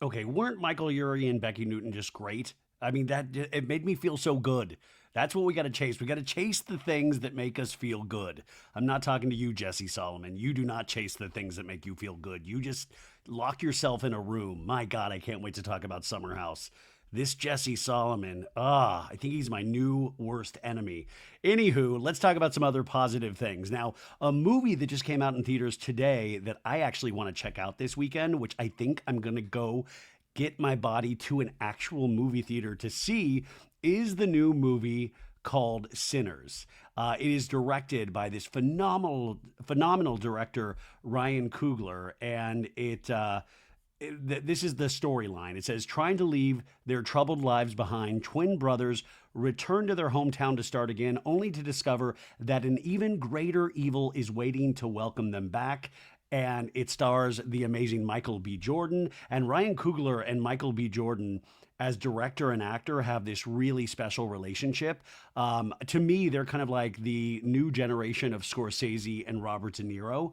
Okay, weren't Michael Urie and Becky Newton just great? I mean, that it made me feel so good. That's what we got to chase. We got to chase the things that make us feel good. I'm not talking to you, Jesse Solomon. You do not chase the things that make you feel good. You just lock yourself in a room. My God, I can't wait to talk about Summer House. This Jesse Solomon, I think he's my new worst enemy. Anywho, let's talk about some other positive things. Now, a movie that just came out in theaters today that I actually want to check out this weekend, which I think I'm going to go get my body to an actual movie theater to see, is the new movie called Sinners. It is directed by this phenomenal director Ryan Coogler, and this is the storyline. It says, trying to leave their troubled lives behind, twin brothers return to their hometown to start again, only to discover that an even greater evil is waiting to welcome them back. And it stars the amazing Michael B. Jordan. And Ryan Coogler and Michael B. Jordan, as director and actor, have this really special relationship. To me, they're kind of like the new generation of Scorsese and Robert De Niro,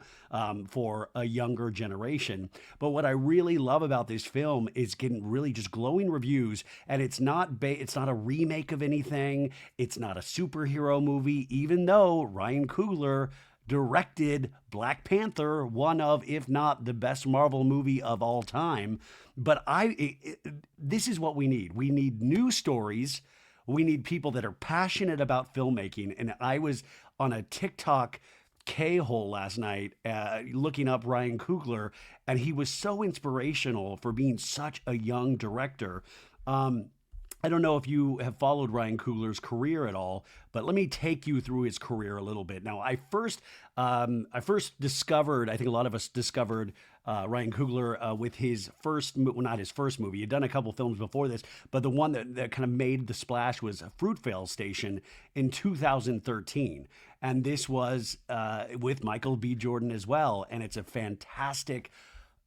for a younger generation. But what I really love about this film is getting really just glowing reviews, and it's not a remake of anything. It's not a superhero movie, even though Ryan Coogler directed Black Panther, one of, if not the best Marvel movie of all time. But this is what we need. We need new stories. We need people that are passionate about filmmaking. And I was on a TikTok K-hole last night, looking up Ryan Coogler, and he was so inspirational for being such a young director. I don't know if you have followed Ryan Coogler's career at all, but let me take you through his career a little bit. Now, I first discovered, I think a lot of us discovered Ryan Coogler with his not his first movie. He'd done a couple films before this, but the one that kind of made the splash was Fruitvale Station in 2013. And this was with Michael B. Jordan as well. And it's a fantastic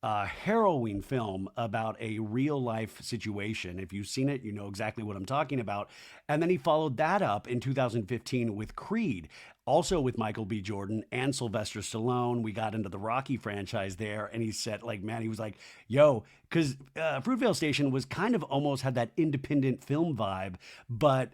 harrowing film about a real life situation. If you've seen it, you know exactly what I'm talking about. And then he followed that up in 2015 with Creed, also with Michael B. Jordan and Sylvester Stallone. We got into the Rocky franchise there, and he said, like, man, he was like, yo, because Fruitvale Station was kind of almost had that independent film vibe, but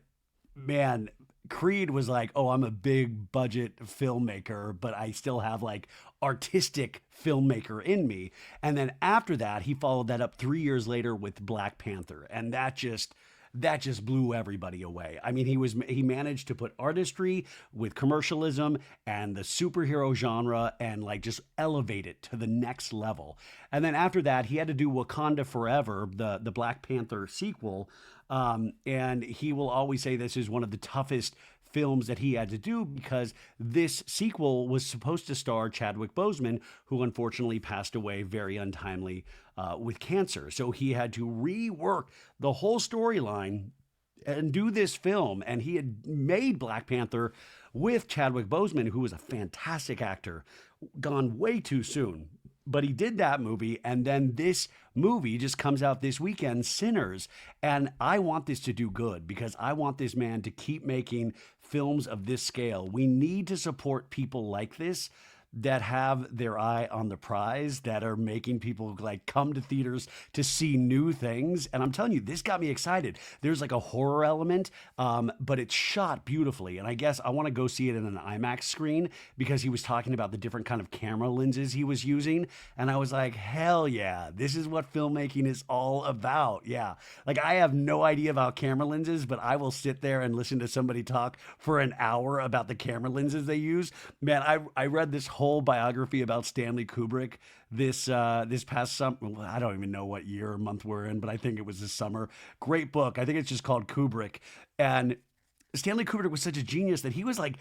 man, Creed was like, oh, I'm a big budget filmmaker, but I still have like artistic filmmaker in me. And then after that, he followed that up 3 years later with Black Panther. And that just blew everybody away. I mean, he managed to put artistry with commercialism and the superhero genre and like just elevate it to the next level. And then after that, he had to do Wakanda Forever, the Black Panther sequel. And he will always say this is one of the toughest films that he had to do because this sequel was supposed to star Chadwick Boseman, who unfortunately passed away very untimely with cancer. So he had to rework the whole storyline and do this film. And he had made Black Panther with Chadwick Boseman, who was a fantastic actor, gone way too soon. But he did that movie, and then this movie just comes out this weekend, Sinners. And I want this to do good because I want this man to keep making films of this scale. We need to support people like this that have their eye on the prize, that are making people like come to theaters to see new things. And I'm telling you, this got me excited. There's like a horror element, but it's shot beautifully. And I guess I want to go see it in an IMAX screen because he was talking about the different kind of camera lenses he was using. And I was like, hell yeah, this is what filmmaking is all about. Yeah. Like I have no idea about camera lenses, but I will sit there and listen to somebody talk for an hour about the camera lenses they use. Man, I read this whole biography about Stanley Kubrick this past summer. Well, I don't even know what year or month we're in, but I think it was this summer. Great book. I think it's just called Kubrick. And Stanley Kubrick was such a genius that he was like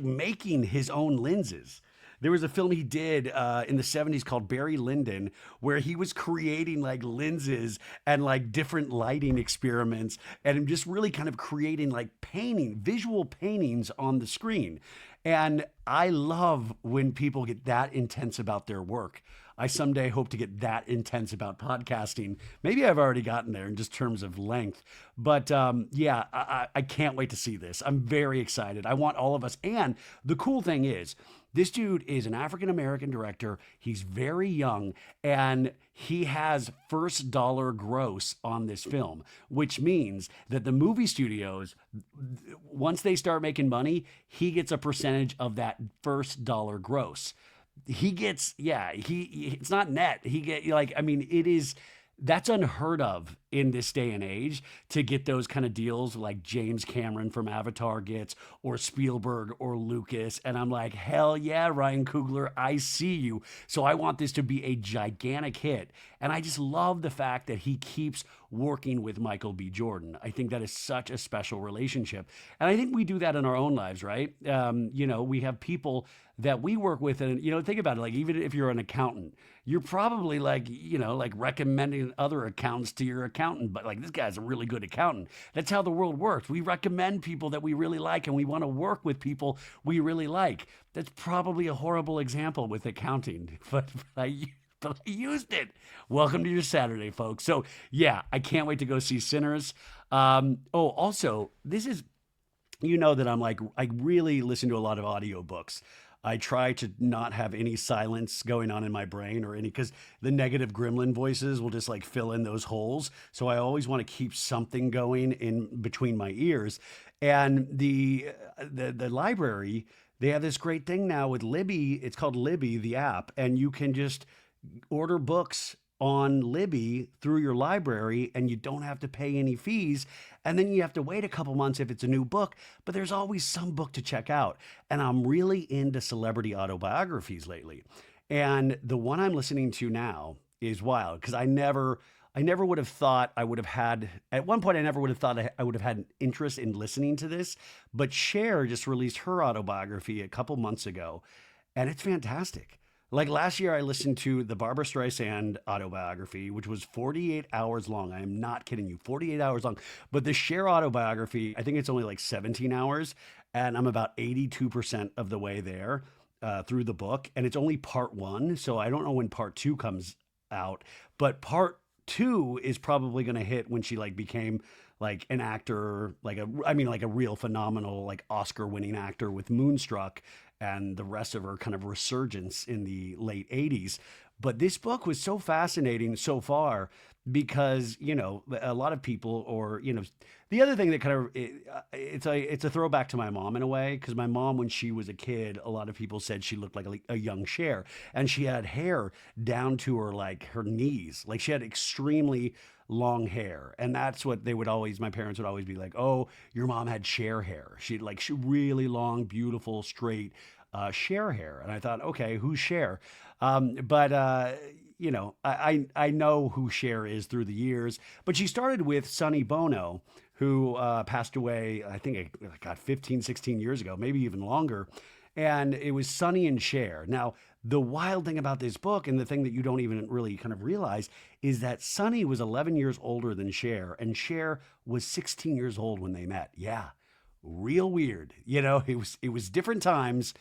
making his own lenses. There was a film he did in the 70s called Barry Lyndon, where he was creating like lenses and like different lighting experiments and just really kind of creating like visual paintings on the screen. And I love when people get that intense about their work. I someday hope to get that intense about podcasting. Maybe I've already gotten there in just terms of length. But yeah, I can't wait to see this. I'm very excited. I want all of us. And the cool thing is, this dude is an African American director. He's very young and he has first dollar gross on this film, which means that the movie studios, once they start making money, he gets a percentage of that first dollar gross. He gets, yeah, it's not net. He get like, I mean, it is, that's unheard of in this day and age to get those kind of deals like James Cameron from Avatar gets, or Spielberg or Lucas. And I'm like, hell yeah, Ryan Coogler, I see you. So I want this to be a gigantic hit. And I just love the fact that he keeps working with Michael B. Jordan. I think that is such a special relationship. And I think we do that in our own lives, right? We have people that we work with, and think about it, like even if you're an accountant, you're probably like recommending other accountants to your accountant, but like, this guy's a really good accountant. That's how the world works. We recommend people that we really like, and we want to work with people we really like. That's probably a horrible example with accounting, but I used it. Welcome to your Saturday, folks. So yeah, I can't wait to go see Sinners. Also, this is, that I really listen to a lot of audiobooks. I try to not have any silence going on in my brain or any, because the negative gremlin voices will just like fill in those holes. So I always want to keep something going in between my ears. And the library, they have this great thing now with Libby. It's called Libby, the app, and you can just order books on Libby through your library, and you don't have to pay any fees. And then you have to wait a couple months if it's a new book, but there's always some book to check out. And I'm really into celebrity autobiographies lately. And the one I'm listening to now is wild, because I never would have thought I would have had, at one point, I never would have thought I would have had an interest in listening to this. But Cher just released her autobiography a couple months ago, and it's fantastic. Like last year, I listened to the Barbara Streisand autobiography, which was 48 hours long. I am not kidding you, 48 hours long. But the Cher autobiography, I think it's only like 17 hours, and I'm about 82% of the way there through the book. And it's only part one, so I don't know when part two comes out. But part two is probably going to hit when she like became like an actor, like a real phenomenal, like Oscar-winning actor with Moonstruck, and the rest of her kind of resurgence in the late 80s. But this book was so fascinating so far because, a lot of people, or, the other thing that kind of, it's a throwback to my mom in a way, because my mom, when she was a kid, a lot of people said she looked like a young Cher, and she had hair down to her, like her knees. Like she had extremely long hair. And that's what my parents would always be like, oh, your mom had Cher hair. She really long, beautiful, straight Cher hair. And I thought, okay, who's Cher? I know who Cher is through the years, but she started with Sonny Bono, who passed away, I think, 15, 16 years ago, maybe even longer. And it was Sonny and Cher. Now, the wild thing about this book, and the thing that you don't even really kind of realize, is that Sonny was 11 years older than Cher, and Cher was 16 years old when they met. Yeah, real weird. It was different times.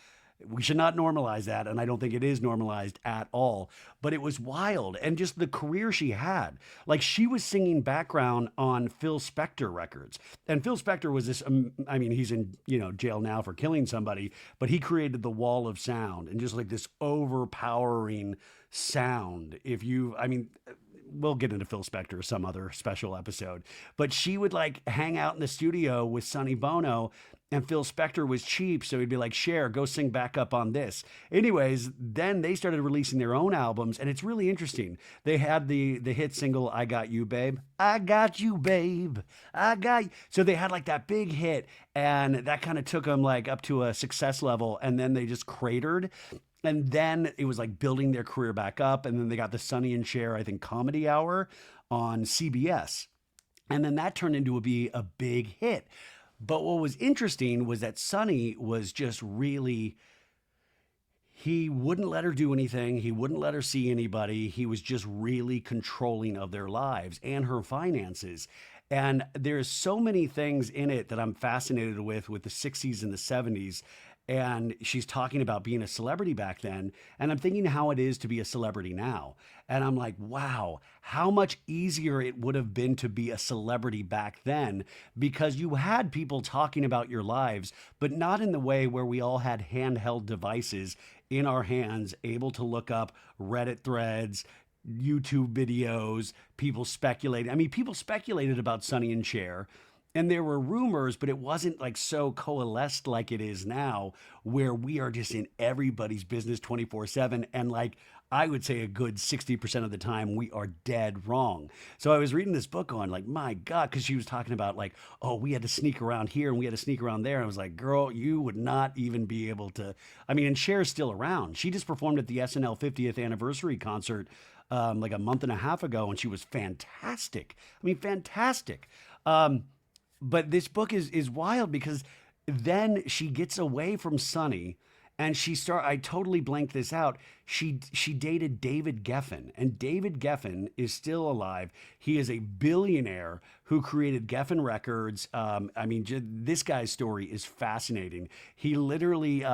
We should not normalize that, and I don't think it is normalized at all. But it was wild, and just the career she had. Like, she was singing background on Phil Spector records, and Phil Spector was this. He's in jail now for killing somebody, but he created the wall of sound, and just like this overpowering sound. We'll get into Phil Spector some other special episode, but she would like hang out in the studio with Sonny Bono, and Phil Spector was cheap, so he'd be like, Cher, go sing back up on this. Anyways, then they started releasing their own albums, and it's really interesting. They had the hit single, I Got You, Babe. I got you, babe. I got you. So they had like that big hit, and that kind of took them like up to a success level, and then they just cratered. And then it was like building their career back up. And then they got the Sonny and Cher, I think, Comedy Hour on CBS. And then that turned into be a big hit. But what was interesting was that Sonny was just really, he wouldn't let her do anything. He wouldn't let her see anybody. He was just really controlling of their lives and her finances. And there's so many things in it that I'm fascinated with the 60s and the 70s. and she's talking about being a celebrity back then. And I'm thinking how it is to be a celebrity now. And I'm like, wow, how much easier it would have been to be a celebrity back then, because you had people talking about your lives, but not in the way where we all had handheld devices in our hands, able to look up Reddit threads, YouTube videos, people speculate. I mean, people speculated about Sonny and Cher, and there were rumors, but it wasn't like so coalesced like it is now, where we are just in everybody's business 24/7. And like, I would say a good 60% of the time, we are dead wrong. So I was reading this book on like, my God, because she was talking about like, oh, we had to sneak around here and we had to sneak around there. And I was like, girl, you would not even be able to. I mean, and Cher's still around. She just performed at the SNL 50th anniversary concert like a month and a half ago, and she was fantastic. I mean, fantastic. But this book is wild because then she gets away from Sonny, and I totally blanked this out. She dated David Geffen, and David Geffen is still alive. He is a billionaire who created Geffen Records. I mean, this guy's story is fascinating. He literally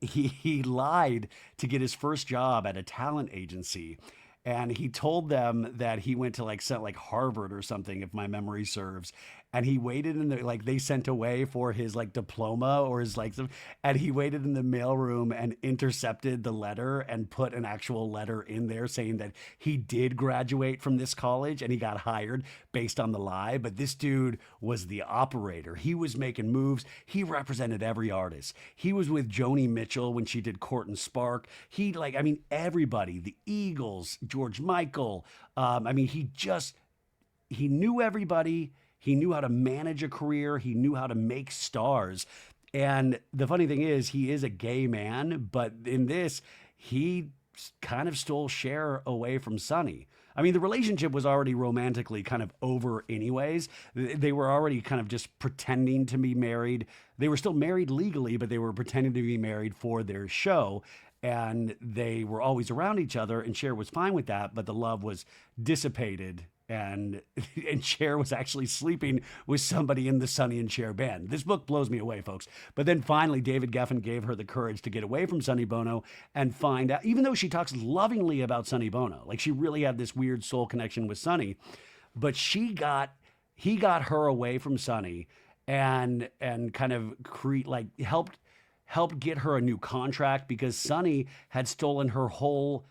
he lied to get his first job at a talent agency, and he told them that he went to like Harvard or something, if my memory serves. And he waited in the like they sent away for his like diploma or his like and he waited in the mailroom and intercepted the letter and put an actual letter in there saying that he did graduate from this college and he got hired based on the lie. But this dude was the operator. He was making moves. He represented every artist. He was with Joni Mitchell when she did Court and Spark. He like, I mean, everybody, the Eagles, George Michael. I mean, he knew everybody. He knew how to manage a career. He knew how to make stars. And the funny thing is, he is a gay man, but in this, he kind of stole Cher away from Sonny. I mean, the relationship was already romantically kind of over anyways. They were already kind of just pretending to be married. They were still married legally, but they were pretending to be married for their show. And they were always around each other, and Cher was fine with that, but the love was dissipated, and Cher was actually sleeping with somebody in the Sonny and Cher band. This book blows me away, folks. But then finally, David Geffen gave her the courage to get away from Sonny Bono and find out, even though she talks lovingly about Sonny Bono, like she really had this weird soul connection with Sonny, but he got her away from Sonny and kind of helped get her a new contract, because Sonny had stolen her whole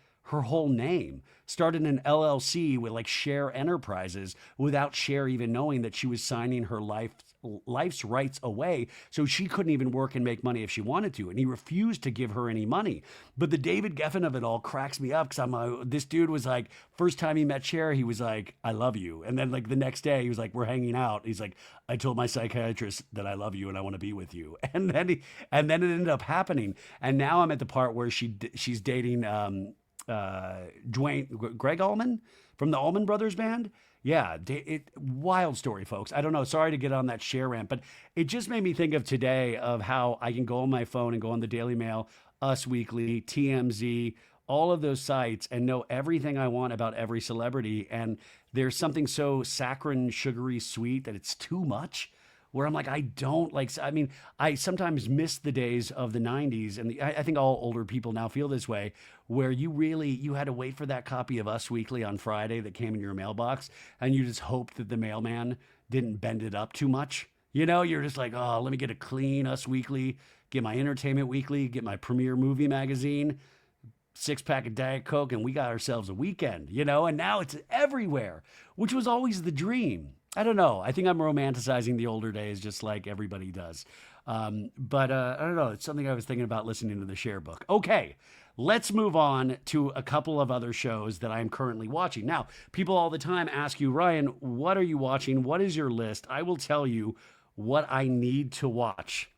name, started an LLC with like Cher Enterprises without Cher even knowing that she was signing her life's rights away, so she couldn't even work and make money if she wanted to. And he refused to give her any money. But the David Geffen of it all cracks me up, because this dude was like, first time he met Cher, he was like, I love you. And then like the next day, he was like, we're hanging out. He's like, I told my psychiatrist that I love you and I want to be with you. And then it ended up happening. And now I'm at the part where she's dating Greg Allman from the Allman Brothers Band. Yeah, wild story, folks. I don't know. Sorry to get on that Cher rant, but it just made me think of today, of how I can go on my phone and go on the Daily Mail, Us Weekly, TMZ, all of those sites, and know everything I want about every celebrity. And there's something so saccharine, sugary, sweet that it's too much, where I'm like, I don't like, I mean, I sometimes miss the days of the 90s. And I think all older people now feel this way, where you had to wait for that copy of Us Weekly on Friday that came in your mailbox, and you just hoped that the mailman didn't bend it up too much. You know, you're just like, oh, let me get a clean Us Weekly, get my Entertainment Weekly, get my Premiere Movie Magazine, 6-pack of Diet Coke, and we got ourselves a weekend, you know? And now it's everywhere, which was always the dream. I don't know. I think I'm romanticizing the older days, just like everybody does. But I don't know. It's something I was thinking about listening to the Cher book. Okay, let's move on to a couple of other shows that I'm currently watching. Now, people all the time ask you, Ryan, what are you watching? What is your list? I will tell you what I need to watch.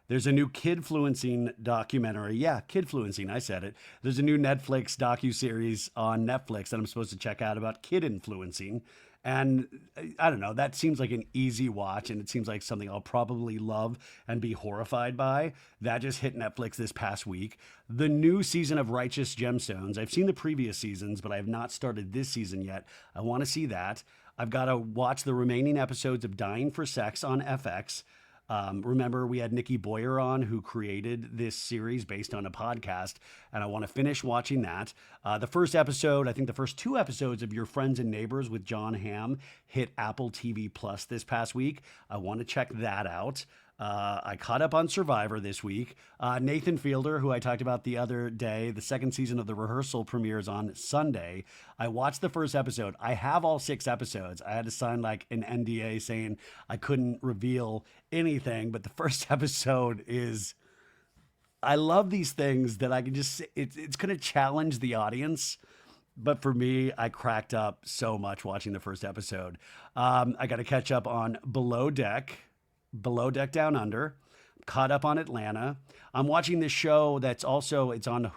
There's a new kid-fluencing documentary. Yeah, kid-fluencing, I said it. There's a new Netflix docuseries on Netflix that I'm supposed to check out about kid-influencing. And I don't know, that seems like an easy watch, and it seems like something I'll probably love and be horrified by. That just hit Netflix this past week. The new season of Righteous Gemstones. I've seen the previous seasons, but I have not started this season yet. I want to see that. I've got to watch the remaining episodes of Dying for Sex on FX. Remember, we had Nikki Boyer on, who created this series based on a podcast, and I want to finish watching that. The first episode, I think the first two episodes of Your Friends and Neighbors with John Hamm hit Apple TV Plus this past week. I want to check that out. I caught up on Survivor this week. Nathan Fielder, who I talked about the other day, the second season of The Rehearsal premieres on Sunday. I watched the first episode. I have all 6 episodes. I had to sign like an NDA saying I couldn't reveal anything, but the first episode is. I love these things that I can just. It's going to challenge the audience. But for me, I cracked up so much watching the first episode. I got to catch up on Below Deck Down Under, caught up on Atlanta. I'm watching this show it's on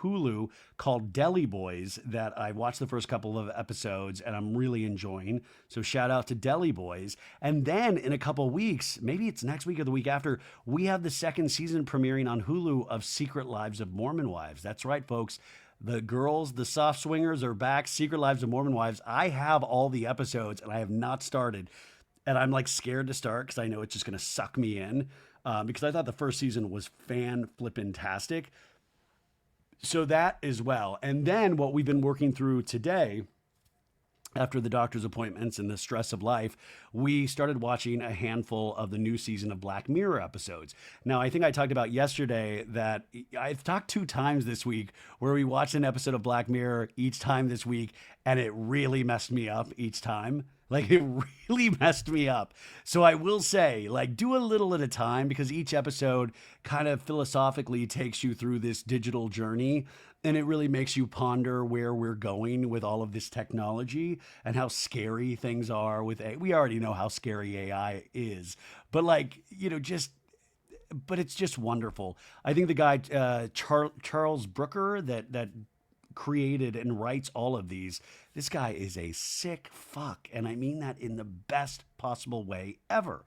Hulu called Deli Boys that I watched the first couple of episodes and I'm really enjoying. So shout out to Deli Boys. And then in a couple weeks, maybe it's next week or the week after, we have the second season premiering on Hulu of Secret Lives of Mormon Wives. That's right, folks. The girls, the soft swingers are back. Secret Lives of Mormon Wives. I have all the episodes and I have not started. And I'm like scared to start because I know it's just going to suck me in because I thought the first season was fan-flippin-tastic. So that as well. And then what we've been working through today, after the doctor's appointments and the stress of life, we started watching a handful of the new season of Black Mirror episodes. Now, I think I talked about yesterday that I've talked 2 times this week where we watched an episode of Black Mirror each time this week, and it really messed me up each time. Like it really messed me up. So I will say, like, do a little at a time because each episode kind of philosophically takes you through this digital journey and it really makes you ponder where we're going with all of this technology and how scary things are with AI. We already know how scary AI is, but like, but it's just wonderful. I think the guy, Charles Brooker, that created and writes all of these. This guy is a sick fuck. And I mean that in the best possible way ever.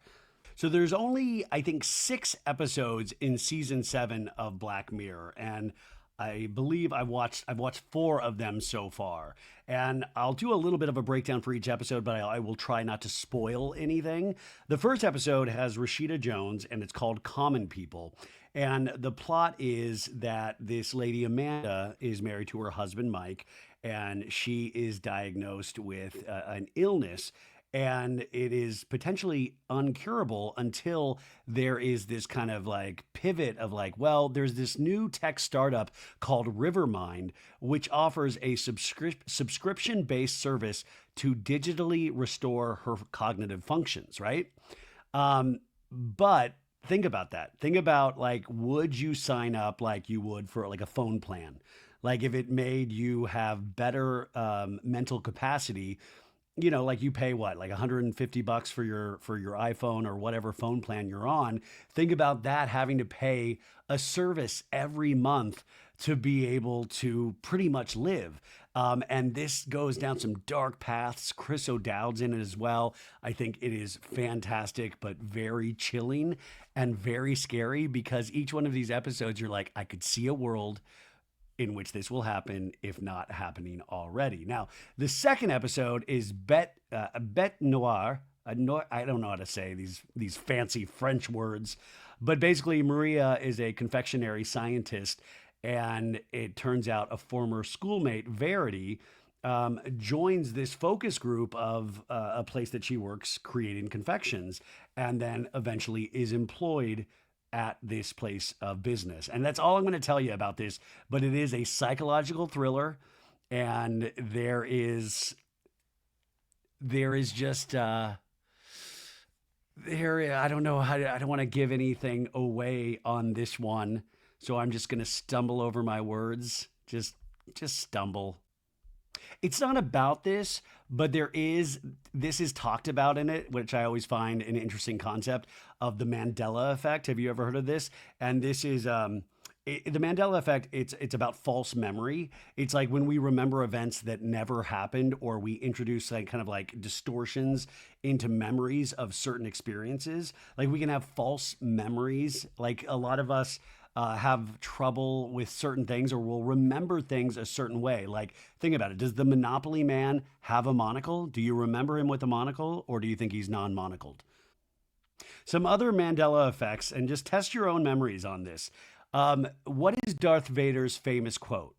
So there's only, I think, 6 episodes in season 7 of Black Mirror. And I believe I've watched 4 of them so far. And I'll do a little bit of a breakdown for each episode, but I will try not to spoil anything. The first episode has Rashida Jones, and it's called Common People. And the plot is that this lady, Amanda, is married to her husband, Mike, and she is diagnosed with an illness. And it is potentially uncurable until there is this kind of like pivot of like, well, there's this new tech startup called Rivermind, which offers a subscription-based service to digitally restore her cognitive functions, right? But think about that. Think about like, would you sign up like you would for like a phone plan? Like if it made you have better mental capacity, like you pay what, like $150 for your iPhone or whatever phone plan you're on. Think about that having to pay a service every month to be able to pretty much live. And this goes down some dark paths. Chris O'Dowd's in it as well. I think it is fantastic, but very chilling and very scary because each one of these episodes, you're like, I could see a world in which this will happen, if not happening already. Now, the second episode is Bête Noire. I don't know how to say these fancy French words, but basically Maria is a confectionery scientist, and it turns out a former schoolmate, Verity, joins this focus group of a place that she works creating confections, and then eventually is employed at this place of business. And that's all I'm going to tell you about this, but it is a psychological thriller and there is just I don't know how I don't want to give anything away on this one, so I'm just going to stumble over my words. Just stumble. It's not about this, but this is talked about in it, which I always find an interesting concept of the Mandela effect. Have you ever heard of this? And this is the Mandela effect. It's about false memory. It's like when we remember events that never happened, or we introduce like kind of like distortions into memories of certain experiences. Like we can have false memories. Like a lot of us have trouble with certain things, or will remember things a certain way. Like, think about it. Does the Monopoly man have a monocle? Do you remember him with a monocle, or do you think he's non-monocled? Some other Mandela effects, and just test your own memories on this. What is Darth Vader's famous quote?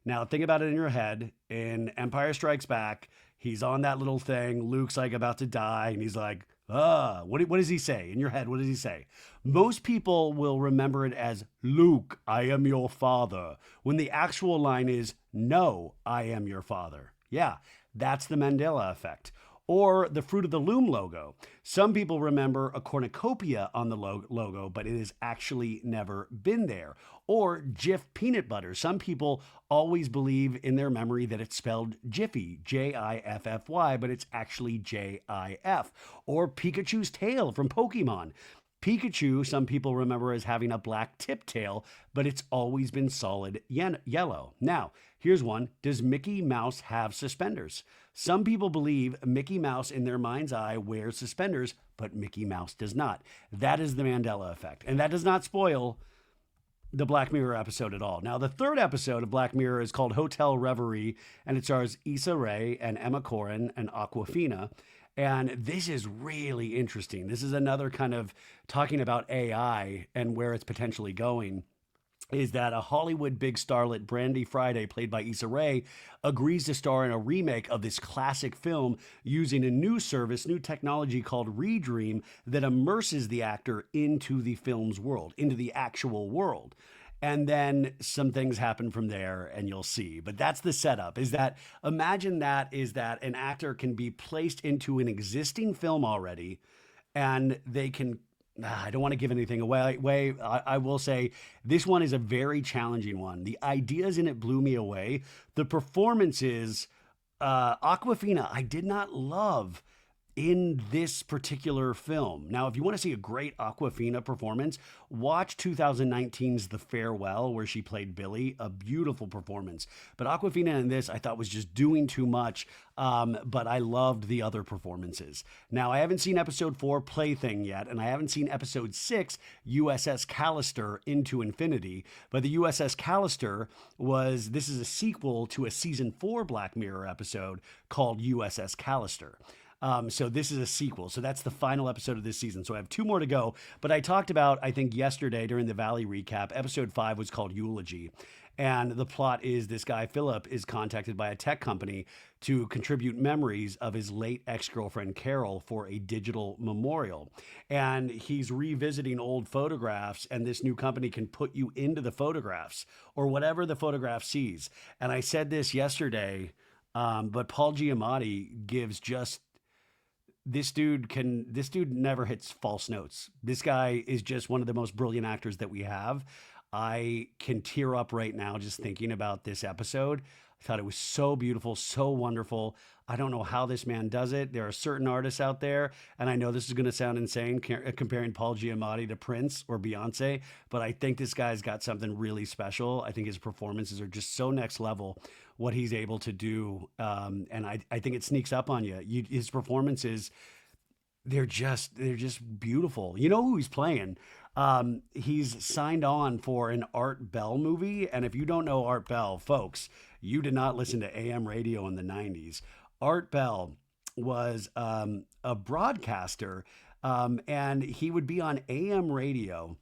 Now, think about it in your head. In Empire Strikes Back, he's on that little thing. Luke's like about to die, and he's like, what does he say? In your head, what does he say? Most people will remember it as, Luke, I am your father, when the actual line is, no, I am your father. Yeah, that's the Mandela effect. Or the Fruit of the Loom logo. Some people remember a cornucopia on the logo, but it has actually never been there. Or Jif peanut butter. Some people always believe in their memory that it's spelled Jiffy, Jiffy, but it's actually JIF. Or Pikachu's tail from Pokemon. Pikachu, some people remember as having a black tip tail, but it's always been solid yellow. Now, here's one. Does Mickey Mouse have suspenders? Some people believe Mickey Mouse in their mind's eye wears suspenders, but Mickey Mouse does not. That is the Mandela effect. And that does not spoil the Black Mirror episode at all. Now, the third episode of Black Mirror is called Hotel Reverie, and it stars Issa Rae and Emma Corrin and Aquafina. And this is really interesting. This is another kind of talking about AI and where it's potentially going. Is that a Hollywood big starlet, Brandy Friday, played by Issa Rae, agrees to star in a remake of this classic film using a new service, new technology called Redream that immerses the actor into the film's world, into the actual world. And then some things happen from there and you'll see. But that's the setup, is that imagine that is that an actor can be placed into an existing film already and they can I don't want to give anything away. I will say this one is a very challenging one. The ideas in it blew me away. The performances, Aquafina, I did not love in this particular film. Now, if you want to see a great Aquafina performance, watch 2019's The Farewell, where she played Billy, a beautiful performance. But Aquafina in this, I thought was just doing too much, but I loved the other performances. Now, I haven't seen episode 4, Plaything, yet, and I haven't seen episode 6, USS Callister Into Infinity, but the USS Callister this is a sequel to a season 4 Black Mirror episode called USS Callister. So this is a sequel. So that's the final episode of this season. So I have 2 more to go. But I talked about, I think yesterday during the Valley recap, episode 5 was called Eulogy. And the plot is this guy, Philip, is contacted by a tech company to contribute memories of his late ex-girlfriend, Carol, for a digital memorial. And he's revisiting old photographs, and this new company can put you into the photographs or whatever the photograph sees. And I said this yesterday, but Paul Giamatti gives just this dude never hits false notes. This guy is just one of the most brilliant actors that we have. I can tear up right now just thinking about this episode. I thought it was so beautiful, so wonderful. I don't know how this man does it. There are certain artists out there, and I know this is going to sound insane comparing Paul Giamatti to Prince or Beyonce, but I think this guy's got something really special. I think his performances are just so next level, what he's able to do. And I think it sneaks up on you. His performances, they're just beautiful. You know who he's playing? He's signed on for an Art Bell movie. And if you don't know Art Bell, folks, you did not listen to AM radio in the 90s. Art Bell was a broadcaster, and he would be on AM radio.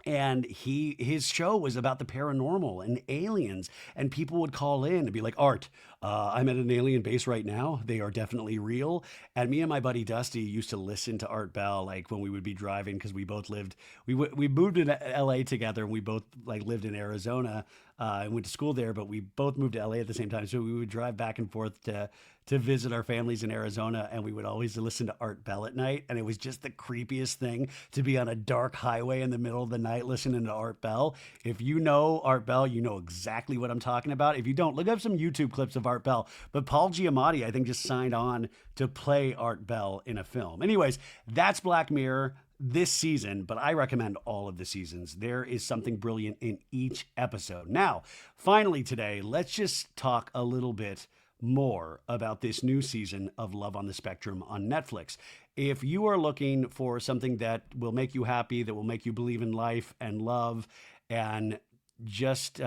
And his show was about the paranormal and aliens, and people would call in and be like, Art, I'm at an alien base right now. They are definitely real. And me and my buddy Dusty used to listen to Art Bell, like when we would be driving, because we both lived, we moved to LA together, and we both like lived in Arizona and went to school there, but we both moved to LA at the same time. So we would drive back and forth to visit our families in Arizona, and we would always listen to Art Bell at night. And it was just the creepiest thing to be on a dark highway in the middle of the night listening to Art Bell. If you know Art Bell, you know exactly what I'm talking about. If you don't, look up some YouTube clips of Art Bell. But Paul Giamatti, I think, just signed on to play Art Bell in a film. Anyways, that's Black Mirror this season, but I recommend all of the seasons. There is something brilliant in each episode. Now, finally today, let's just talk a little bit more about this new season of Love on the Spectrum on Netflix. If you are looking for something that will make you happy, that will make you believe in life and love, and just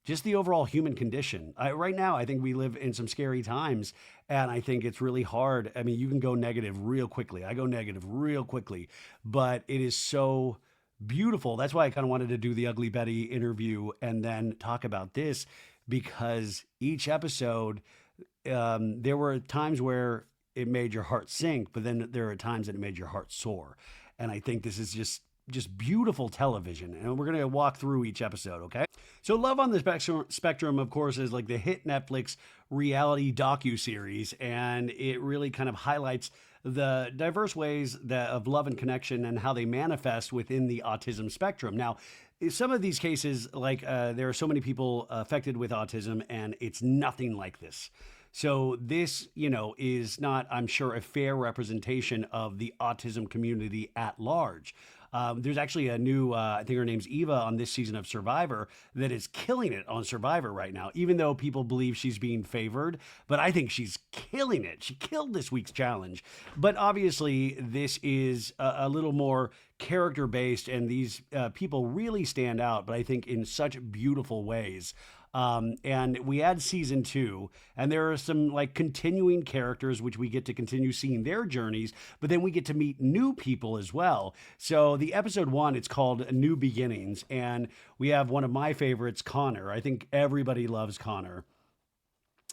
just the overall human condition. Right now, I think we live in some scary times, and I think it's really hard. I mean, you can go negative real quickly. I go negative real quickly, but it is so beautiful. That's why I kind of wanted to do the Ugly Betty interview and then talk about this, because each episode, there were times where it made your heart sink, but then there are times that it made your heart soar. And I think this is just beautiful television. And we're going to walk through each episode, okay? So Love on the Spectrum, of course, is like the hit Netflix reality docu-series, and it really kind of highlights the diverse ways of love and connection and how they manifest within the autism spectrum. Now, some of these cases, like there are so many people affected with autism, and it's nothing like this. So this, is not, I'm sure, a fair representation of the autism community at large. There's actually a new, I think her name's Eva on this season of Survivor, that is killing it on Survivor right now, even though people believe she's being favored. But I think she's killing it. She killed this week's challenge. But obviously, this is a little more character based, and these people really stand out, but I think in such beautiful ways. And we had season 2, and there are some like continuing characters, which we get to continue seeing their journeys, but then we get to meet new people as well. So the episode 1, it's called New Beginnings, and we have one of my favorites, Connor. I think everybody loves Connor.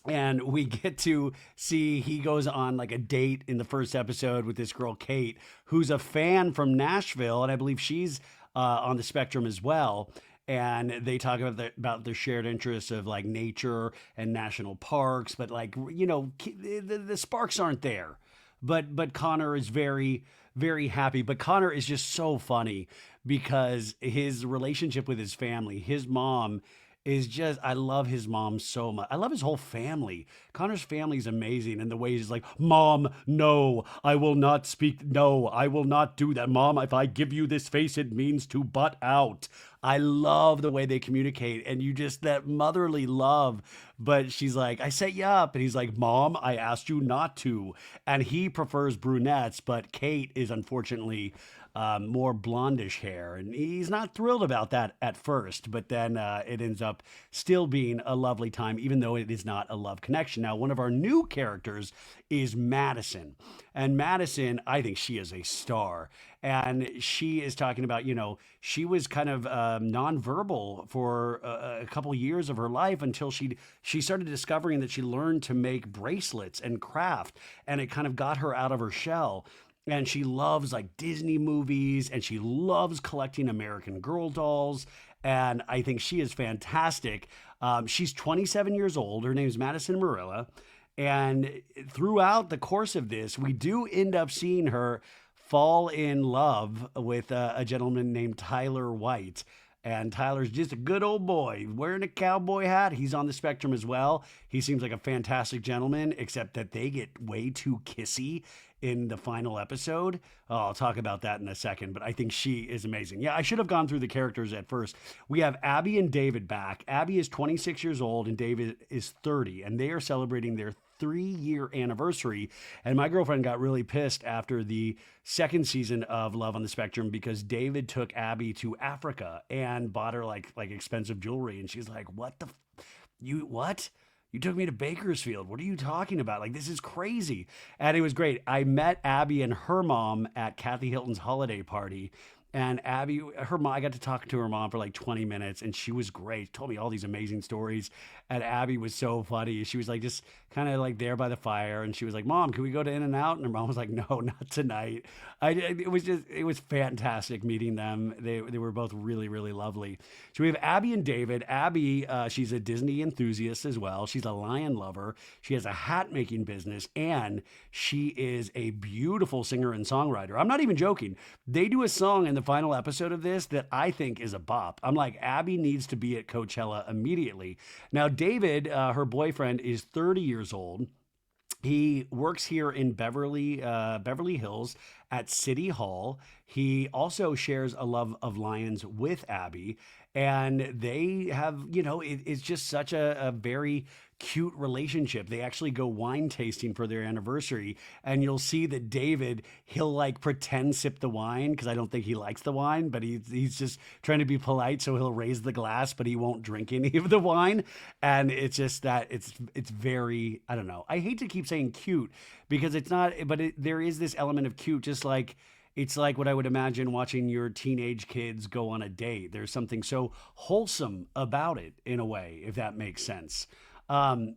And we get to see he goes on like a date in the first episode with this girl, Kate, who's a fan from Nashville. And I believe she's on the spectrum as well. And they talk about their shared interests of like nature and national parks. But like, the sparks aren't there. But Connor is very, very happy. But Connor is just so funny because his relationship with his family, his mom is just, I love his mom so much. I love his whole family. Connor's family is amazing. And the way he's like, Mom, no, I will not speak. No, I will not do that. Mom, if I give you this face, it means to butt out. I love the way they communicate, and you just, that motherly love. But she's like, I set you up. And he's like, Mom, I asked you not to. And he prefers brunettes, but Kate is unfortunately more blondish hair. And he's not thrilled about that at first, but then it ends up still being a lovely time, even though it is not a love connection. Now, one of our new characters is Madison. And Madison, I think she is a star. And she is talking about, she was kind of nonverbal for a couple years of her life until she started discovering that she learned to make bracelets and craft. And it kind of got her out of her shell. And she loves like Disney movies, and she loves collecting American Girl dolls. And I think she is fantastic. She's 27 years old. Her name is Madison Marilla. And throughout the course of this, we do end up seeing her fall in love with a gentleman named Tyler White. And Tyler's just a good old boy wearing a cowboy hat. He's on the spectrum as well. He seems like a fantastic gentleman, except that they get way too kissy in the final episode. Oh, I'll talk about that in a second, but I think she is amazing. Yeah, I should have gone through the characters at first. We have Abby and David back. Abby is 26 years old and David is 30, and they are celebrating their 3-year anniversary. And my girlfriend got really pissed after the second season of Love on the Spectrum because David took Abby to Africa and bought her like expensive jewelry. And she's like, you what? You took me to Bakersfield. What are you talking about? Like, this is crazy. And it was great. I met Abby and her mom at Kathy Hilton's holiday party. And Abby, her mom, I got to talk to her mom for like 20 minutes, and she was great. She told me all these amazing stories. And Abby was so funny. She was like just kind of like there by the fire, and she was like, "Mom, can we go to In-N-Out?" And her mom was like, "No, not tonight." It was fantastic meeting them. They were both really, really lovely. So we have Abby and David. Abby, she's a Disney enthusiast as well. She's a lion lover. She has a hat making business, and she is a beautiful singer and songwriter. I'm not even joking. They do a song in the final episode of this that I think is a bop. I'm like, Abby needs to be at Coachella immediately. Now, David, her boyfriend, is 30 years old. He works here in Beverly Hills at City Hall. He also shares a love of lions with Abby. And they have, it's just such a very cute relationship. They actually go wine tasting for their anniversary, and you'll see that David, he'll like pretend sip the wine because I don't think he likes the wine, but he's just trying to be polite, so he'll raise the glass, but he won't drink any of the wine. And it's just that it's very, I don't know. I hate to keep saying cute because it's not, but there is this element of cute, just like it's like what I would imagine watching your teenage kids go on a date. There's something so wholesome about it in a way, if that makes sense. Um,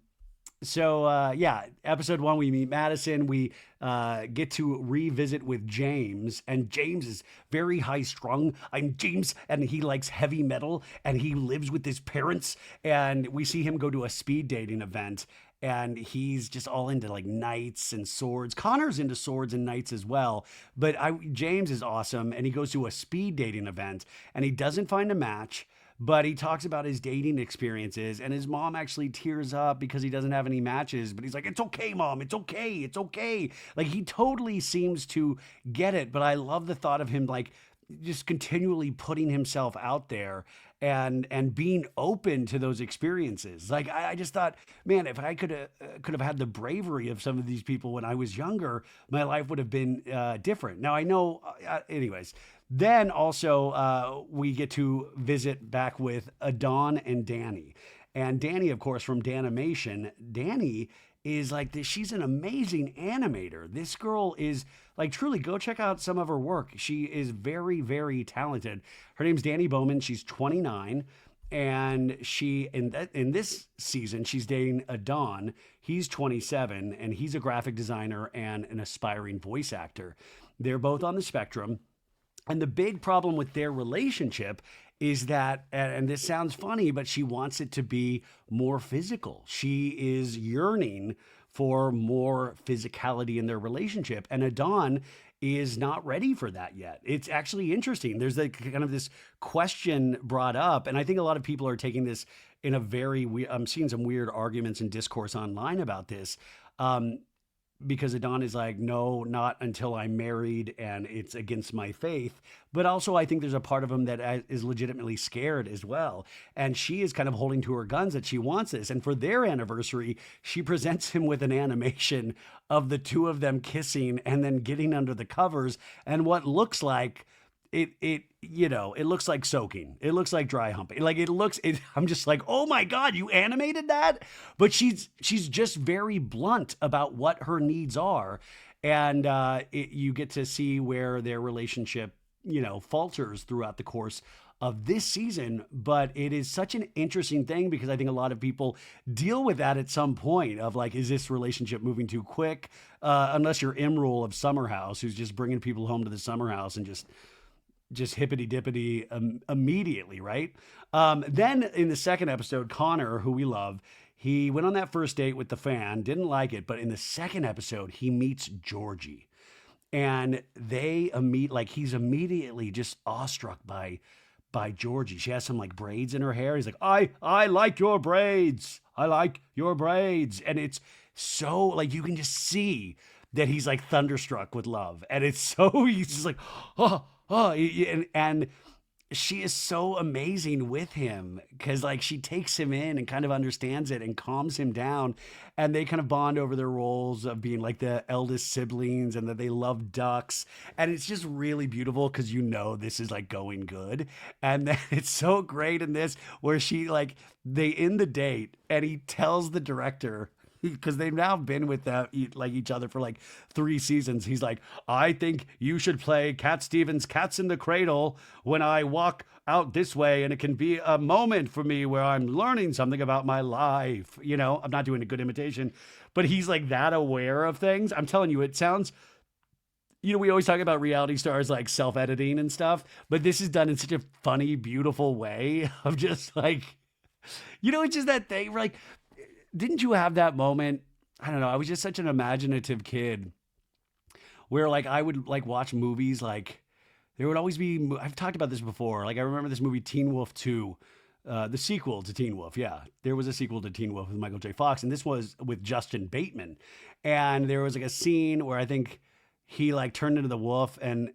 yeah, episode one, we meet Madison. We get to revisit with James, and James is very high strung. I'm James, and he likes heavy metal, and he lives with his parents. And we see him go to a speed dating event, and he's just all into like knights and swords. Connor's into swords and knights as well, but James is awesome, and he goes to a speed dating event, and he doesn't find a match. But he talks about his dating experiences, and his mom actually tears up because he doesn't have any matches. But he's like, "It's okay, mom. It's okay. It's okay." Like he totally seems to get it. But I love the thought of him like just continually putting himself out there and being open to those experiences. Like I just thought, man, if I could have had the bravery of some of these people when I was younger, my life would have been different. Now I know, anyways. Then also we get to visit back with Adon and Danny. And Danny, of course, from Danimation. Danny is like this. She's an amazing animator. This girl is like truly go check out some of her work. She is very, very talented. Her name's Danny Bowman. She's 29. And she in this season, she's dating Adon. He's 27, and he's a graphic designer and an aspiring voice actor. They're both on the spectrum. And the big problem with their relationship is that, and this sounds funny, but she wants it to be more physical. She is yearning for more physicality in their relationship. And Adon is not ready for that yet. It's actually interesting. There's like kind of this question brought up. And I think a lot of people are taking this in a very, I'm seeing some weird arguments and discourse online about this. Because Adon is like, no, not until I'm married, and it's against my faith. But also, I think there's a part of him that is legitimately scared as well. And she is kind of holding to her guns that she wants this. And for their anniversary, she presents him with an animation of the two of them kissing and then getting under the covers and what looks like it looks like soaking. It looks like dry humping. Like I'm just like, oh my God, you animated that? But she's just very blunt about what her needs are. And you get to see where their relationship, falters throughout the course of this season. But it is such an interesting thing because I think a lot of people deal with that at some point of like, is this relationship moving too quick? Unless you're Imrul of Summer House, who's just bringing people home to the summer house and just hippity dippity immediately, right? Then in the second episode, Connor, who we love, he went on that first date with the fan, didn't like it, but in the second episode, he meets Georgie. And he's immediately just awestruck by Georgie. She has some like braids in her hair. He's like, I like your braids. I like your braids. And it's so like, you can just see that he's like thunderstruck with love. And it's so, he's just like, and she is so amazing with him because like she takes him in and kind of understands it and calms him down, and they kind of bond over their roles of being like the eldest siblings and that they love ducks, and it's just really beautiful because this is like going good. And then it's so great in this where they end the date and he tells the director, because they've now been with each other for like 3 seasons. He's like, I think you should play Cat Stevens' Cats in the Cradle when I walk out this way, and it can be a moment for me where I'm learning something about my life. I'm not doing a good imitation, but he's like that aware of things. I'm telling you, it sounds, we always talk about reality stars like self-editing and stuff, but this is done in such a funny, beautiful way of just like, it's just that thing, like, didn't you have that moment? I don't know. I was just such an imaginative kid where like I would like watch movies. Like there would always be, I've talked about this before. Like I remember this movie Teen Wolf 2, the sequel to Teen Wolf. Yeah, there was a sequel to Teen Wolf with Michael J. Fox, and this was with Justin Bateman. And there was like a scene where I think he like turned into the wolf and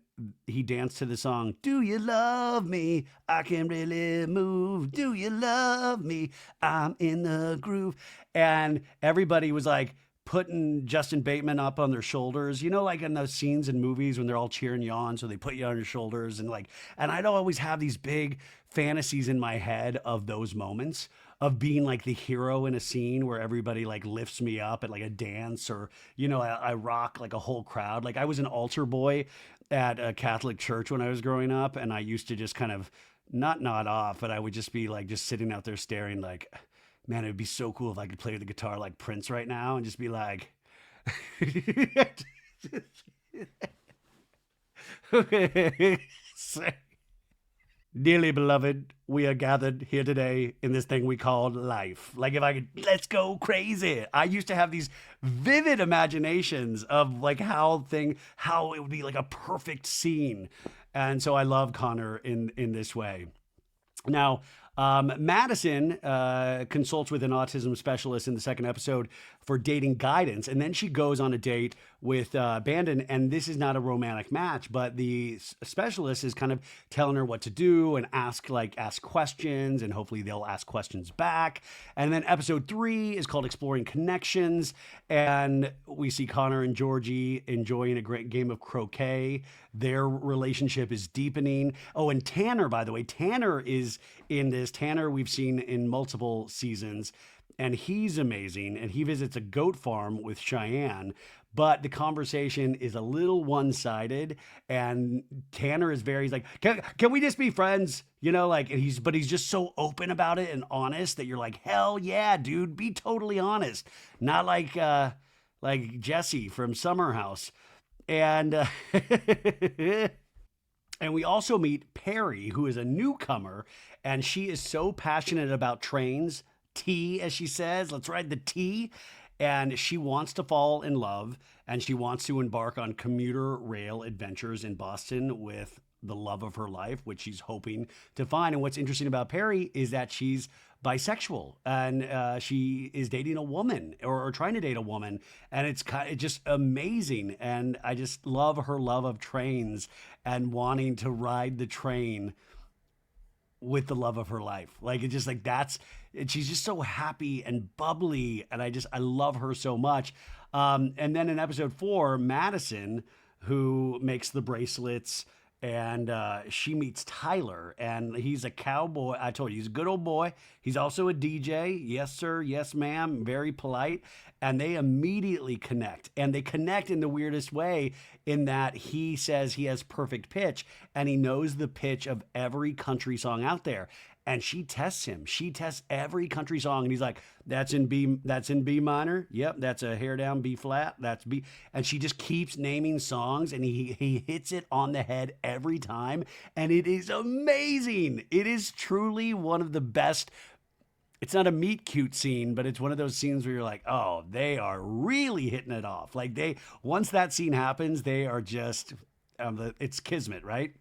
he danced to the song, "Do you love me? I can really move. Do you love me? I'm in the groove." And everybody was like putting Justin Bateman up on their shoulders, like in those scenes in movies when they're all cheering you on. So they put you on your shoulders and I'd always have these big fantasies in my head of those moments of being like the hero in a scene where everybody like lifts me up at like a dance or, I rock like a whole crowd. Like I was an altar boy at a Catholic church when I was growing up, and I used to just kind of not nod off, but I would just be like just sitting out there staring like, man, it'd be so cool if I could play the guitar like Prince right now and just be like, dearly beloved, we are gathered here today in this thing we call life. Like if I could, let's go crazy. I used to have these vivid imaginations of like how it would be like a perfect scene. And so I love Connor in this way. Now, Madison consults with an autism specialist in the second episode for dating guidance, and then she goes on a date with Bandon, and this is not a romantic match, but the specialist is kind of telling her what to do and ask questions, and hopefully they'll ask questions back. And then episode 3 is called Exploring Connections, and we see Connor and Georgie enjoying a great game of croquet. Their relationship is deepening. Oh, and Tanner, by the way, Tanner is in this. Tanner we've seen in multiple seasons, and he's amazing. And he visits a goat farm with Cheyenne, but the conversation is a little one-sided. And Tanner is he's like, can we just be friends? But he's just so open about it and honest that you're like, hell yeah, dude, be totally honest. Not like Jesse from Summer House. And and we also meet Perry, who is a newcomer, and she is so passionate about trains, T, as she says, let's ride the T. And she wants to fall in love, and she wants to embark on commuter rail adventures in Boston with the love of her life, which she's hoping to find. And what's interesting about Perry is that she's bisexual, and she is dating a woman or trying to date a woman, and it's just amazing. And I just love her love of trains and wanting to ride the train with the love of her life. Like it's just like and she's just so happy and bubbly, and I love her so much. And then in episode 4, Madison, who makes the bracelets, and she meets Tyler, and he's a cowboy. I told you, he's a good old boy. He's also a DJ. Yes, sir. Yes, ma'am. Very polite. And they immediately connect. And they connect in the weirdest way in that he says he has perfect pitch, and he knows the pitch of every country song out there. And she tests him. She tests every country song, and he's like, that's in B minor. Yep, that's a hair down B flat. That's B. And she just keeps naming songs, and he hits it on the head every time. And it is amazing. It is truly one of the best. It's not a meet cute scene, but it's one of those scenes where you're like, oh, they are really hitting it off. Like once that scene happens, they are just, it's kismet, right?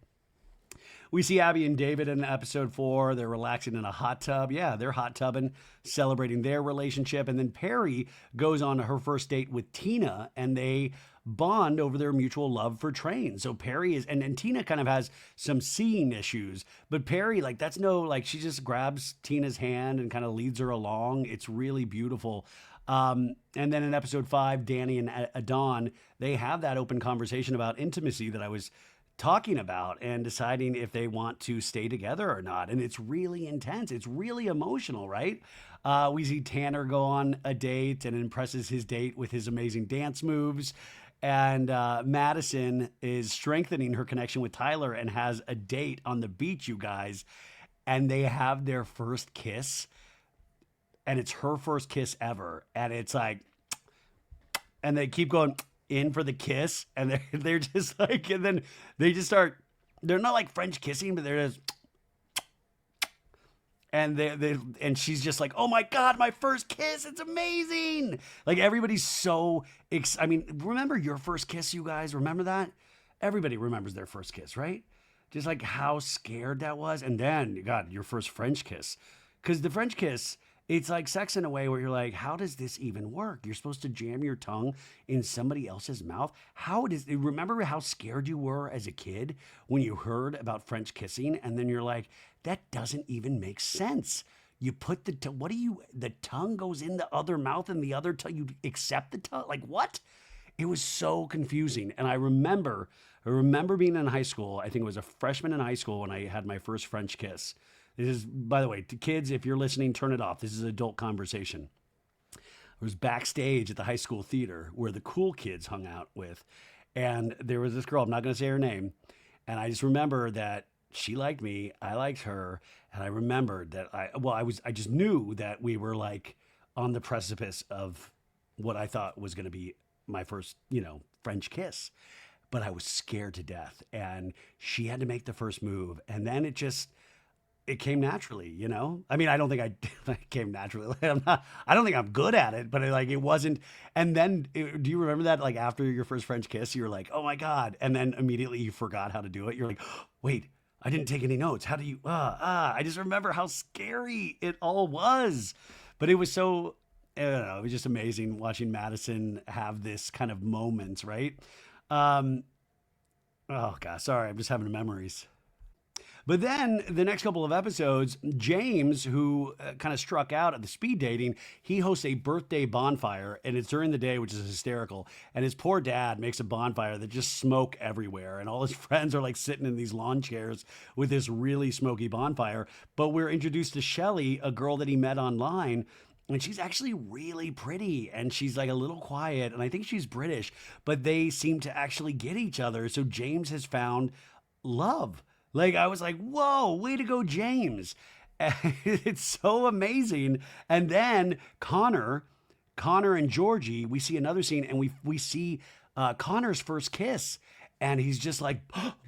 We see Abby and David in episode 4. They're relaxing in a hot tub. Yeah, they're hot tubbing, celebrating their relationship. And then Perry goes on her first date with Tina, and they bond over their mutual love for trains. So Perry and Tina kind of has some seeing issues, but Perry, she just grabs Tina's hand and kind of leads her along. It's really beautiful. And then in episode 5, Danny and Adon, they have that open conversation about intimacy that I was talking about, and deciding if they want to stay together or not. And it's really intense. It's really emotional, right? We see Tanner go on a date and impresses his date with his amazing dance moves. And Madison is strengthening her connection with Tyler and has a date on the beach, you guys. And they have their first kiss. And it's her first kiss ever. And it's like, and they keep going in for the kiss, and they're just like, and then they just start, they're not like French kissing, but they're just, and and she's just like, oh my God, my first kiss, it's amazing. Like everybody's so, remember your first kiss, you guys? Remember that? Everybody remembers their first kiss, right? Just like how scared that was. And then, God, your first French kiss. Because the French kiss, It's like sex in a way where you're like, how does this even work? You're supposed to jam your tongue in somebody else's mouth. How does remember how scared you were as a kid when you heard about French kissing, and then you're like, that doesn't even make sense. You put what do you? The tongue goes in the other mouth, and the other tongue you accept the tongue. Like what? It was so confusing, and I remember being in high school. I think it was a freshman in high school when I had my first French kiss. This is, by the way, to kids, if you're listening, turn it off. This is adult conversation. I was backstage at the high school theater where the cool kids hung out with. And there was this girl, I'm not going to say her name. And I just remember that she liked me, I liked her. And I remembered that I just knew that we were like on the precipice of what I thought was going to be my first, French kiss. But I was scared to death. And she had to make the first move. And then it came naturally. I mean, I don't think I came naturally. I don't think I'm good at it, but it wasn't. And then, do you remember that? Like after your first French kiss, you were like, oh my God. And then immediately you forgot how to do it. You're like, oh, wait, I didn't take any notes. How do you, I just remember how scary it all was. But it was so, I don't know, it was just amazing watching Madison have this kind of moments, right? Oh God, sorry. I'm just having memories. But then the next couple of episodes, James, who kind of struck out at the speed dating, he hosts a birthday bonfire, and it's during the day, which is hysterical. And his poor dad makes a bonfire that just smoke everywhere, and all his friends are like sitting in these lawn chairs with this really smoky bonfire. But we're introduced to Shelly, a girl that he met online. And she's actually really pretty, and she's like a little quiet, and I think she's British, but they seem to actually get each other. So James has found love. Like I was like, whoa, way to go, James. It's so amazing. And then Connor and Georgie, we see another scene, and we see Connor's first kiss. And he's just like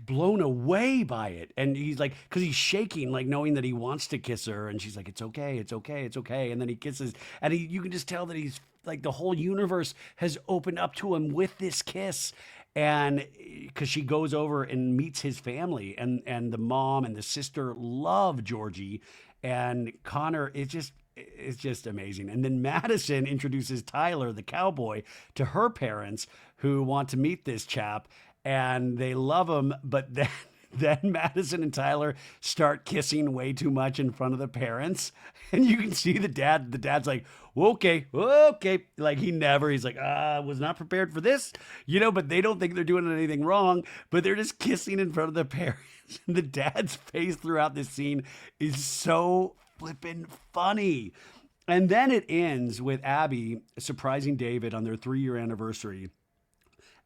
blown away by it. And he's like, because he's shaking, like knowing that he wants to kiss her. And she's like, it's okay, it's okay, it's okay. And then he kisses. And you can just tell that he's like, the whole universe has opened up to him with this kiss. And because she goes over and meets his family. And the mom and the sister love Georgie. And Connor, it's just amazing. And then Madison introduces Tyler, the cowboy, to her parents who want to meet this chap. And they love him, but then Madison and Tyler start kissing way too much in front of the parents. And you can see the dad's like, okay. Like he's like, was not prepared for this, but they don't think they're doing anything wrong, but they're just kissing in front of the parents. And the dad's face throughout this scene is so flippin' funny. And then it ends with Abby surprising David on their 3-year anniversary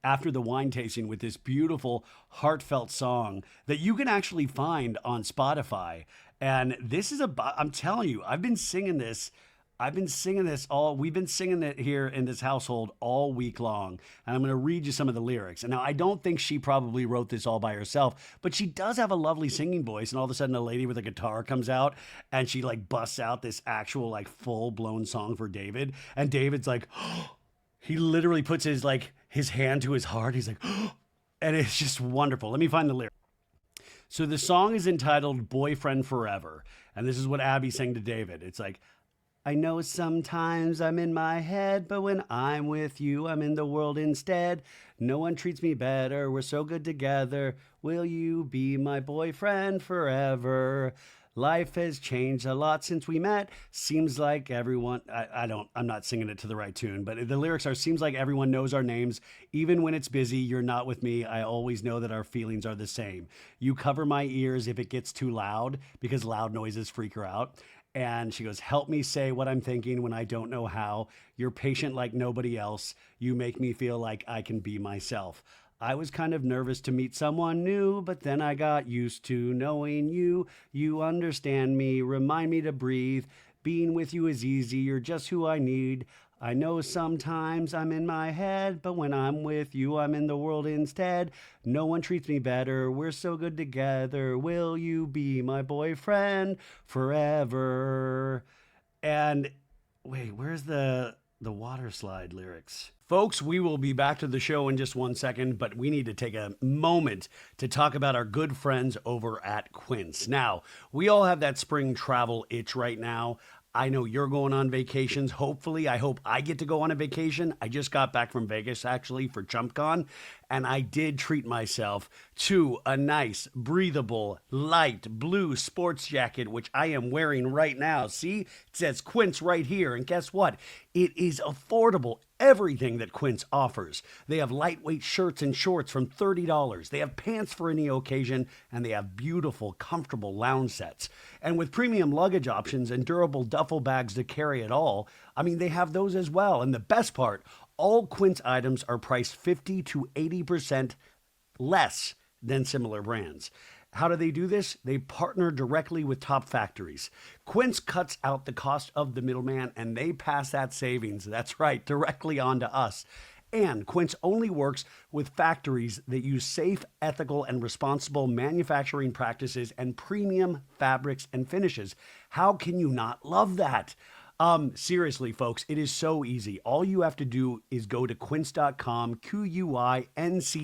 after the wine tasting with this beautiful, heartfelt song that you can actually find on Spotify. And this is I'm telling you, we've been singing it here in this household all week long. And I'm going to read you some of the lyrics. And now I don't think she probably wrote this all by herself, but she does have a lovely singing voice. And all of a sudden a lady with a guitar comes out and she like busts out this actual like full blown song for David. And David's like, he literally puts his hand to his heart. He's like, and it's just wonderful. Let me find the lyric. So the song is entitled Boyfriend Forever. And this is what Abby sang to David. It's like, I know sometimes I'm in my head, but when I'm with you, I'm in the world instead. No one treats me better. We're so good together. Will you be my boyfriend forever? Life has changed a lot since we met. Seems like everyone, I'm not singing it to the right tune, but the lyrics are, seems like everyone knows our names. Even when it's busy, you're not with me. I always know that our feelings are the same. You cover my ears if it gets too loud, because loud noises freak her out. And she goes, help me say what I'm thinking when I don't know how. You're patient like nobody else. You make me feel like I can be myself. I was kind of nervous to meet someone new, but then I got used to knowing you. You understand me, remind me to breathe. Being with you is easy, you're just who I need. I know sometimes I'm in my head, but when I'm with you, I'm in the world instead. No one treats me better, we're so good together. Will you be my boyfriend forever? And wait, where's the water slide lyrics? Folks, we will be back to the show in just one second, but we need to take a moment to talk about our good friends over at Quince. Now, we all have that spring travel itch right now. I know you're going on vacations. Hopefully, I hope I get to go on a vacation. I just got back from Vegas actually for ChumpCon, and I did treat myself to a nice, breathable, light blue sports jacket, which I am wearing right now. See, it says Quince right here. And guess what? It is affordable. Everything that Quince offers. They have lightweight shirts and shorts from $30. They have pants for any occasion, and they have beautiful, comfortable lounge sets. And with premium luggage options and durable duffel bags to carry it all, I mean, they have those as well. And the best part, all Quince items are priced 50 to 80% less than similar brands. How do they do this? They partner directly with top factories. Quince cuts out the cost of the middleman and they pass that savings, that's right, directly on to us. And Quince only works with factories that use safe, ethical, and responsible manufacturing practices and premium fabrics and finishes. How can you not love that? Seriously, folks, it is so easy. All you have to do is go to quince.com, Quince,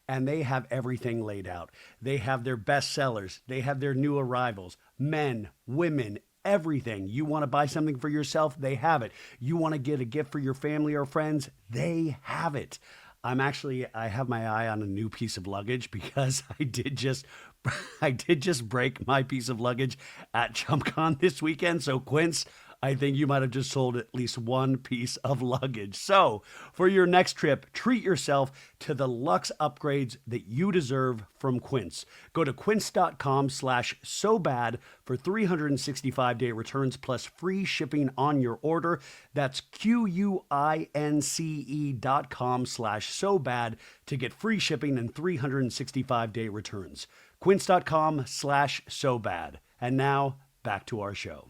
and they have everything laid out. They have their best sellers. They have their new arrivals, men, women, everything. You want to buy something for yourself? They have it. You want to get a gift for your family or friends? They have it. I have my eye on a new piece of luggage because I did just break my piece of luggage at ChumpCon this weekend. So Quince, I think you might have just sold at least one piece of luggage. So for your next trip, treat yourself to the luxe upgrades that you deserve from Quince. Go to quince.com/sobad for 365-day returns plus free shipping on your order. That's QUINCE.com/sobad to get free shipping and 365-day returns. Quince.com/sobad. And now back to our show.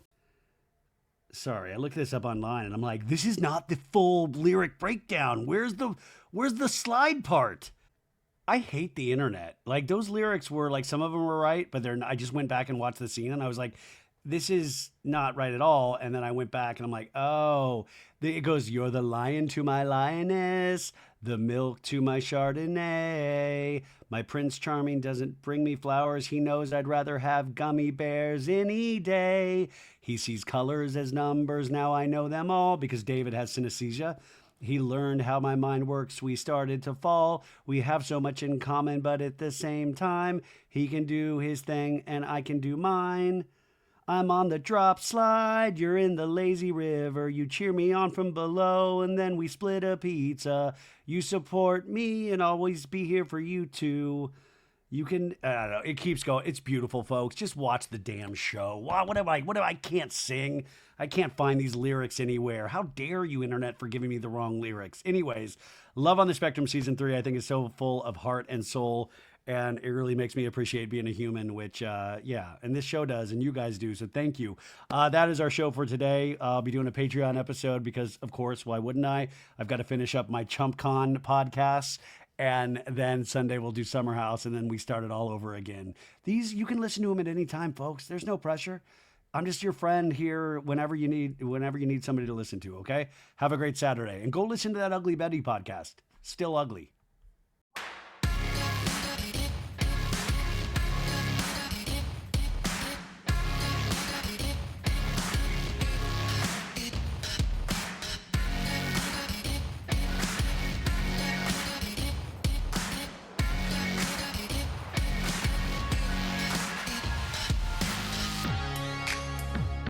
Sorry, I looked this up online and I'm like, this is not the full lyric breakdown. Where's the slide part? I hate the internet. Like those lyrics were like, some of them were right, but I just went back and watched the scene and I was like, this is not right at all. And then I went back and I'm like, oh, it goes, you're the lion to my lioness, the milk to my Chardonnay. My Prince Charming doesn't bring me flowers. He knows I'd rather have gummy bears any day. He sees colors as numbers. Now I know them all because David has synesthesia. He learned how my mind works. We started to fall. We have so much in common, but at the same time, he can do his thing and I can do mine. I'm on the drop slide, you're in the lazy river. You cheer me on from below, and then we split a pizza. You support me, and always be here for you too. You can, I don't know, it keeps going. It's beautiful, folks. Just watch the damn show. Wow, I can't sing. I can't find these lyrics anywhere. How dare you, internet, for giving me the wrong lyrics. Anyways, Love on the Spectrum Season 3, I think, is so full of heart and soul. And it really makes me appreciate being a human, which, and this show does, and you guys do. So thank you. That is our show for today. I'll be doing a Patreon episode because, of course, why wouldn't I? I've got to finish up my ChumpCon podcasts. And then Sunday we'll do Summer House, and then we start it all over again. These, you can listen to them at any time, folks. There's no pressure. I'm just your friend here whenever you need somebody to listen to, okay? Have a great Saturday. And go listen to that Ugly Betty podcast. Still ugly.